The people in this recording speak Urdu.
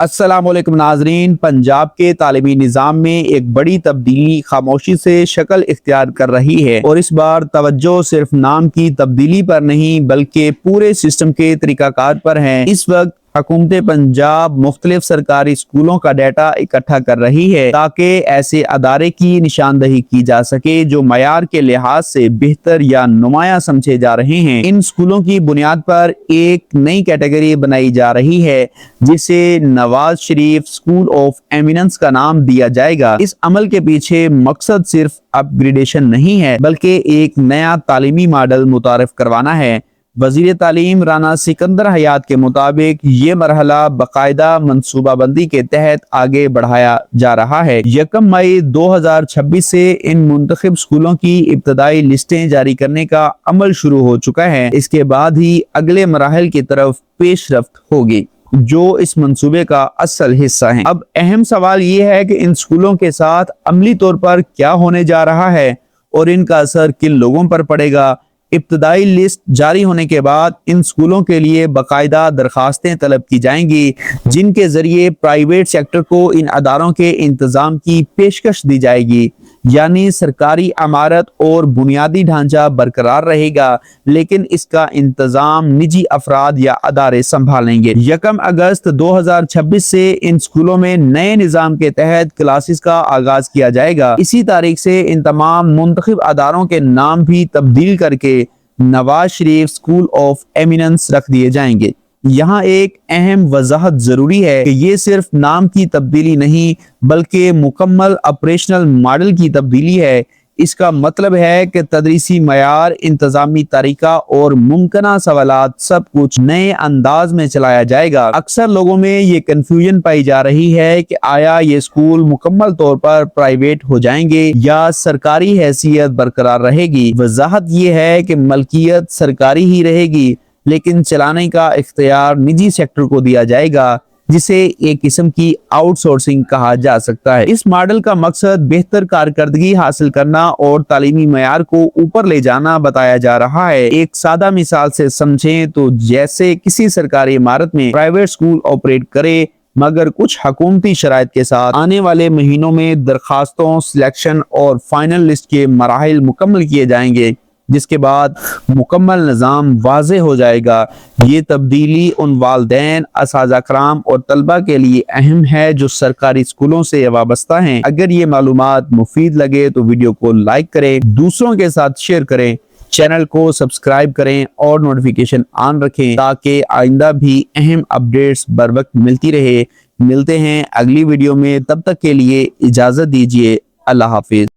السلام علیکم ناظرین، پنجاب کے تعلیمی نظام میں ایک بڑی تبدیلی خاموشی سے شکل اختیار کر رہی ہے، اور اس بار توجہ صرف نام کی تبدیلی پر نہیں بلکہ پورے سسٹم کے طریقہ کار پر ہے۔ اس وقت حکومت پنجاب مختلف سرکاری اسکولوں کا ڈیٹا اکٹھا کر رہی ہے تاکہ ایسے ادارے کی نشاندہی کی جا سکے جو معیار کے لحاظ سے بہتر یا نمایاں سمجھے جا رہے ہیں۔ ان اسکولوں کی بنیاد پر ایک نئی کیٹیگری بنائی جا رہی ہے جسے Nawaz Sharif school of eminence کا نام دیا جائے گا۔ اس عمل کے پیچھے مقصد صرف اپ گریڈیشن نہیں ہے بلکہ ایک نیا تعلیمی ماڈل متعارف کروانا ہے۔ وزیر تعلیم رانا سکندر حیات کے مطابق یہ مرحلہ باقاعدہ منصوبہ بندی کے تحت آگے بڑھایا جا رہا ہے۔ 1 مئی 2026 سے ان منتخب اسکولوں کی ابتدائی لسٹیں جاری کرنے کا عمل شروع ہو چکا ہے۔ اس کے بعد ہی اگلے مراحل کی طرف پیش رفت ہوگی جو اس منصوبے کا اصل حصہ ہیں۔ اب اہم سوال یہ ہے کہ ان اسکولوں کے ساتھ عملی طور پر کیا ہونے جا رہا ہے اور ان کا اثر کن لوگوں پر پڑے گا۔ ابتدائی لسٹ جاری ہونے کے بعد ان اسکولوں کے لیے باقاعدہ درخواستیں طلب کی جائیں گی جن کے ذریعے پرائیویٹ سیکٹر کو ان اداروں کے انتظام کی پیشکش دی جائے گی، یعنی سرکاری عمارت اور بنیادی ڈھانچہ برقرار رہے گا لیکن اس کا انتظام نجی افراد یا ادارے سنبھالیں گے۔ 1 اگست 2026 سے ان اسکولوں میں نئے نظام کے تحت کلاسز کا آغاز کیا جائے گا۔ اسی تاریخ سے ان تمام منتخب اداروں کے نام بھی تبدیل کر کے Nawaz Sharif school of eminence رکھ دیے جائیں گے۔ یہاں ایک اہم وضاحت ضروری ہے کہ یہ صرف نام کی تبدیلی نہیں بلکہ مکمل آپریشنل ماڈل کی تبدیلی ہے۔ اس کا مطلب ہے کہ تدریسی معیار، انتظامی طریقہ اور ممکنہ سوالات سب کچھ نئے انداز میں چلایا جائے گا۔ اکثر لوگوں میں یہ کنفیوژن پائی جا رہی ہے کہ آیا یہ اسکول مکمل طور پر پرائیویٹ ہو جائیں گے یا سرکاری حیثیت برقرار رہے گی۔ وضاحت یہ ہے کہ ملکیت سرکاری ہی رہے گی لیکن چلانے کا اختیار نجی سیکٹر کو دیا جائے گا جسے ایک قسم کی آؤٹ سورسنگ کہا جا سکتا ہے۔ اس ماڈل کا مقصد بہتر کارکردگی حاصل کرنا اور تعلیمی معیار کو اوپر لے جانا بتایا جا رہا ہے۔ ایک سادہ مثال سے سمجھیں تو جیسے کسی سرکاری عمارت میں پرائیویٹ اسکول آپریٹ کرے مگر کچھ حکومتی شرائط کے ساتھ آنے والے مہینوں میں درخواستوں، سلیکشن اور فائنل لسٹ کے مراحل مکمل کیے جائیں گے جس کے بعد مکمل نظام واضح ہو جائے گا۔ یہ تبدیلی ان والدین، اساتذہ کرام اور طلبہ کے لیے اہم ہے جو سرکاری اسکولوں سے وابستہ ہیں۔ اگر یہ معلومات مفید لگے تو ویڈیو کو لائک کریں، دوسروں کے ساتھ شیئر کریں، چینل کو سبسکرائب کریں اور نوٹیفیکیشن آن رکھیں تاکہ آئندہ بھی اہم اپڈیٹس بر وقت ملتی رہے۔ ملتے ہیں اگلی ویڈیو میں، تب تک کے لیے اجازت دیجیے۔ اللہ حافظ۔